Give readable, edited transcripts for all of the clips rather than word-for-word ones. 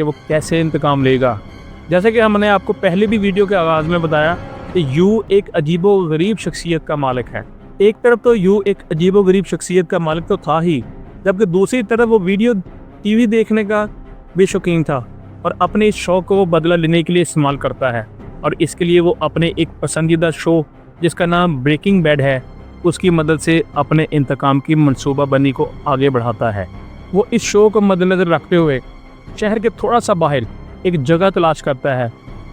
کہ وہ کیسے انتقام لے گا۔ جیسے کہ ہم نے آپ کو پہلے بھی ویڈیو کے آغاز میں بتایا کہ یو ایک عجیب و غریب شخصیت کا مالک ہے۔ ایک طرف تو یو ایک عجیب و غریب شخصیت کا مالک تو تھا ہی، جبکہ دوسری طرف وہ ویڈیو ٹی وی دیکھنے کا بھی شوقین تھا اور اپنے اس شوق کو وہ بدلہ لینے کے لیے استعمال کرتا ہے، اور اس کے لیے وہ اپنے ایک پسندیدہ شو جس کا نام بریکنگ بیڈ ہے اس کی مدد سے اپنے انتقام کی منصوبہ بندی کو آگے بڑھاتا ہے۔ وہ اس شو کو مد نظر رکھتے ہوئے شہر کے تھوڑا سا باہر ایک جگہ تلاش کرتا ہے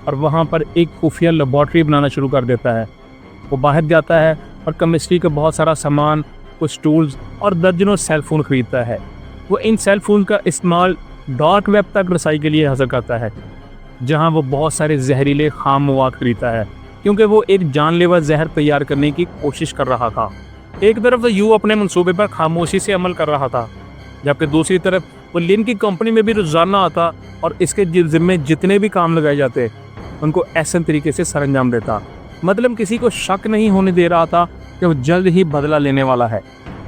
اور وہاں پر ایک خفیہ لیبارٹری بنانا شروع کر دیتا ہے۔ وہ باہر جاتا ہے اور کیمسٹری کا بہت سارا سامان، کچھ ٹولز اور درجنوں سیل فون خریدتا ہے۔ وہ ان سیل فون کا استعمال ڈارک ویب تک رسائی کے لیے حاصل کرتا ہے، جہاں وہ بہت سارے زہریلے خام مواد خریدتا ہے، کیونکہ وہ ایک جان لیوا زہر تیار کرنے کی کوشش کر رہا تھا۔ ایک طرف تو یو اپنے منصوبے پر خاموشی سے عمل کر رہا تھا، جبکہ دوسری طرف وہ لن کی کمپنی میں بھی روزانہ آتا اور اس کے ذمے جتنے بھی کام لگائے جاتے ان کو احسن طریقے سے سر انجام دیتا۔ مطلب کسی کو شک نہیں ہونے دے رہا تھا کہ وہ جلد ہی بدلہ لینے والا ہے۔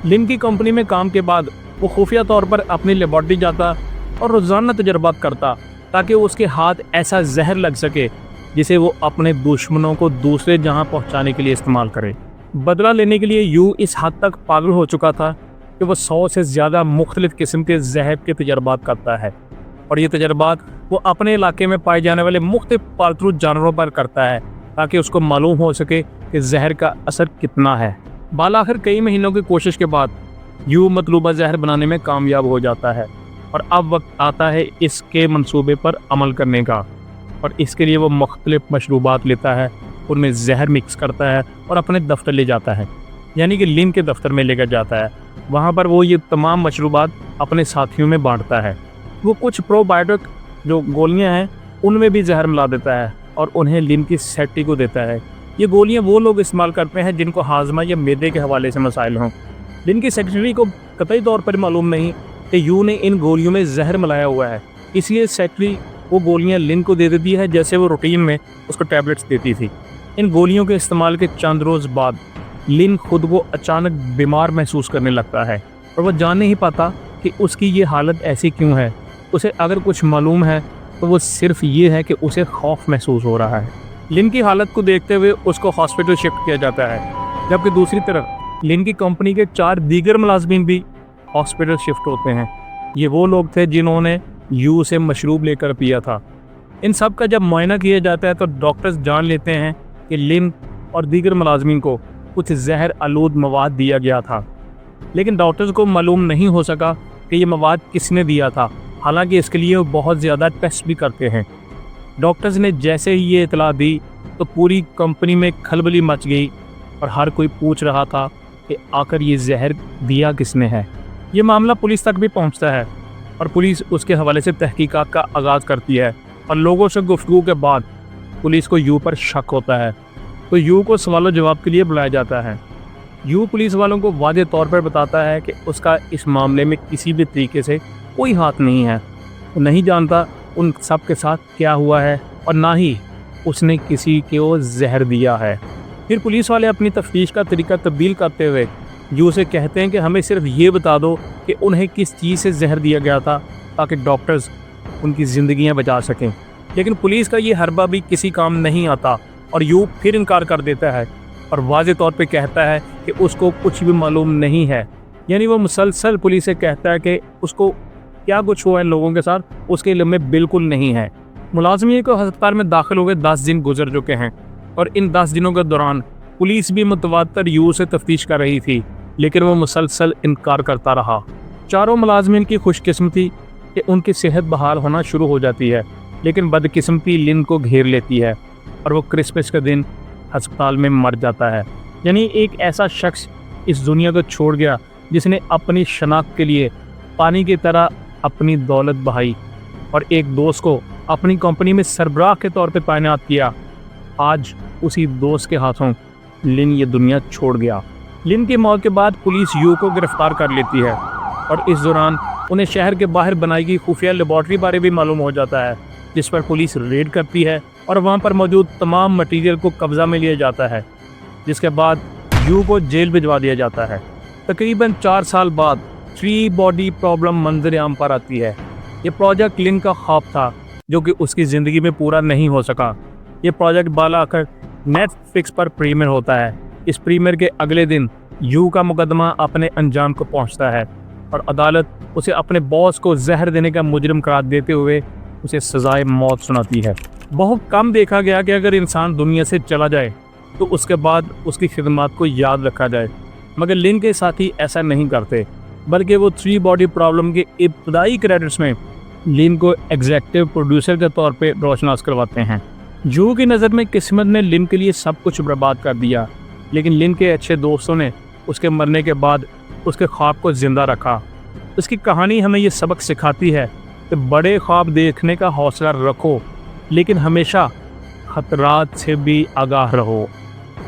لن کی کمپنی میں کام کے بعد وہ خفیہ طور پر اپنی لیبارٹری جاتا اور روزانہ تجربات کرتا تاکہ اس کے ہاتھ ایسا زہر لگ سکے جسے وہ اپنے دشمنوں کو دوسرے جہاں پہنچانے کے لیے استعمال کرے۔ بدلہ لینے کے لیے یو اس حد تک پاگل ہو چکا تھا کہ وہ 100 سے زیادہ مختلف قسم کے زہر کے تجربات کرتا ہے، اور یہ تجربات وہ اپنے علاقے میں پائے جانے والے مختلف پالتو جانوروں پر کرتا ہے تاکہ اس کو معلوم ہو سکے کہ زہر کا اثر کتنا ہے۔ بالآخر کئی مہینوں کی کوشش کے بعد یو مطلوبہ زہر بنانے میں کامیاب ہو جاتا ہے، اور اب وقت آتا ہے اس کے منصوبے پر عمل کرنے کا، اور اس کے لیے وہ مختلف مشروبات لیتا ہے، ان میں زہر مکس کرتا ہے اور اپنے دفتر لے جاتا ہے، یعنی کہ لن کے دفتر میں لے کر جاتا ہے۔ وہاں پر وہ یہ تمام مشروبات اپنے ساتھیوں میں بانٹتا ہے۔ وہ کچھ پرو بایوٹک جو گولیاں ہیں ان میں بھی زہر ملا دیتا ہے اور انہیں لن کی سیکٹری کو دیتا ہے۔ یہ گولیاں وہ لوگ استعمال کرتے ہیں جن کو ہاضمہ یا معدے کے حوالے سے مسائل ہوں۔ لن کی سیکٹری کو قطعی طور پر معلوم نہیں کہ یو نے ان گولیوں میں زہر ملایا ہوا ہے، اس لیے سیکٹری وہ گولیاں لن کو دے دیتی ہے جیسے وہ روٹین میں اس کو ٹیبلٹس دیتی تھی۔ ان گولیوں کے استعمال کے چند روز بعد لن خود کو اچانک بیمار محسوس کرنے لگتا ہے، اور وہ جان نہیں پاتا کہ اس کی یہ حالت ایسی کیوں ہے۔ اسے اگر کچھ معلوم ہے تو وہ صرف یہ ہے کہ اسے خوف محسوس ہو رہا ہے۔ لن کی حالت کو دیکھتے ہوئے اس کو ہاسپٹل شفٹ کیا جاتا ہے، جبکہ دوسری طرف لن کی کمپنی کے 4 دیگر ملازمین بھی ہاسپٹل شفٹ ہوتے ہیں۔ یہ وہ لوگ تھے جنہوں نے یو سے مشروب لے کر پیا تھا۔ ان سب کا جب معائنہ کیا جاتا ہے تو ڈاکٹرز جان لیتے ہیں کہ لن اور دیگر ملازمین کو کچھ زہر آلود مواد دیا گیا تھا، لیکن ڈاکٹرز کو معلوم نہیں ہو سکا کہ یہ مواد کس نے دیا تھا، حالانکہ اس کے لیے وہ بہت زیادہ ٹیسٹ بھی کرتے ہیں۔ ڈاکٹرز نے جیسے ہی یہ اطلاع دی تو پوری کمپنی میں کھلبلی مچ گئی، اور ہر کوئی پوچھ رہا تھا کہ آخر یہ زہر دیا کس نے ہے۔ یہ معاملہ پولیس تک بھی پہنچتا ہے، اور پولیس اس کے حوالے سے تحقیقات کا آغاز کرتی ہے، اور لوگوں سے گفتگو کے بعد پولیس کو یو پر شک ہوتا ہے، تو یو کو سوال و جواب کے لیے بلایا جاتا ہے۔ یو پولیس والوں کو واضح طور پر بتاتا ہے کہ اس کا اس معاملے میں کسی بھی طریقے سے کوئی ہاتھ نہیں ہے، وہ نہیں جانتا ان سب کے ساتھ کیا ہوا ہے، اور نہ ہی اس نے کسی کو زہر دیا ہے۔ پھر پولیس والے اپنی تفتیش کا طریقہ تبدیل کرتے ہوئے یو سے کہتے ہیں کہ ہمیں صرف یہ بتا دو کہ انہیں کس چیز سے زہر دیا گیا تھا تاکہ ڈاکٹرز ان کی زندگیاں بچا سکیں، لیکن پولیس کا یہ حربہ بھی کسی کام نہیں آتا، اور یو پھر انکار کر دیتا ہے اور واضح طور پہ کہتا ہے کہ اس کو کچھ بھی معلوم نہیں ہے۔ یعنی وہ مسلسل پولیس سے کہتا ہے کہ اس کو کیا کچھ ہوا ان لوگوں کے ساتھ اس کے علم میں بالکل نہیں ہے۔ ملازمین کو ہسپتال میں داخل ہوئے 10 دن گزر چکے ہیں، اور ان 10 دنوں کے دوران پولیس بھی متواتر یو سے تفتیش کر رہی تھی، لیکن وہ مسلسل انکار کرتا رہا۔ چاروں ملازمین کی خوش قسمتی کہ ان کی صحت بحال ہونا شروع ہو جاتی ہے، لیکن بدقسمتی لن کو گھیر لیتی ہے، اور وہ کرسمس کے دن ہسپتال میں مر جاتا ہے۔ یعنی ایک ایسا شخص اس دنیا کو چھوڑ گیا جس نے اپنی شناخت کے لیے پانی کی طرح اپنی دولت بہائی، اور ایک دوست کو اپنی کمپنی میں سربراہ کے طور پہ تعینات کیا۔ آج اسی دوست کے ہاتھوں لن یہ دنیا چھوڑ گیا۔ لن کی موت کے بعد پولیس یو کو گرفتار کر لیتی ہے، اور اس دوران انہیں شہر کے باہر بنائی گئی خفیہ لیبارٹری بارے بھی معلوم ہو جاتا ہے، جس پر پولیس ریڈ کرتی ہے اور وہاں پر موجود تمام مٹیریل کو قبضہ میں لیا جاتا ہے، جس کے بعد یو کو جیل بھجوا دیا جاتا ہے۔ تقریباً 4 سال بعد 3 باڈی پرابلم منظر عام پر آتی ہے۔ یہ پروجیکٹ لن کا خواب تھا جو کہ اس کی زندگی میں پورا نہیں ہو سکا۔ یہ پروجیکٹ بالا کر نیٹ فلکس پر پریمیئر ہوتا ہے۔ اس پریمیئر کے اگلے دن یو کا مقدمہ اپنے انجام کو پہنچتا ہے اور عدالت اسے اپنے باس کو زہر دینے کا مجرم قرار دیتے ہوئے اسے سزائے موت سناتی ہے۔ بہت کم دیکھا گیا کہ اگر انسان دنیا سے چلا جائے تو اس کے بعد اس کی خدمات کو یاد رکھا جائے، مگر لن کے ساتھی ایسا نہیں کرتے، بلکہ وہ 3 باڈی پرابلم کے ابتدائی کریڈٹس میں لن کو ایگزیکٹو پروڈیوسر کے طور پہ روشناس کرواتے ہیں۔ جو کی نظر میں قسمت نے لن کے لیے سب کچھ برباد کر دیا، لیکن لن کے اچھے دوستوں نے اس کے مرنے کے بعد اس کے خواب کو زندہ رکھا۔ اس کی کہانی ہمیں یہ سبق سکھاتی ہے کہ بڑے خواب دیکھنے کا حوصلہ رکھو، لیکن ہمیشہ خطرات سے بھی آگاہ رہو۔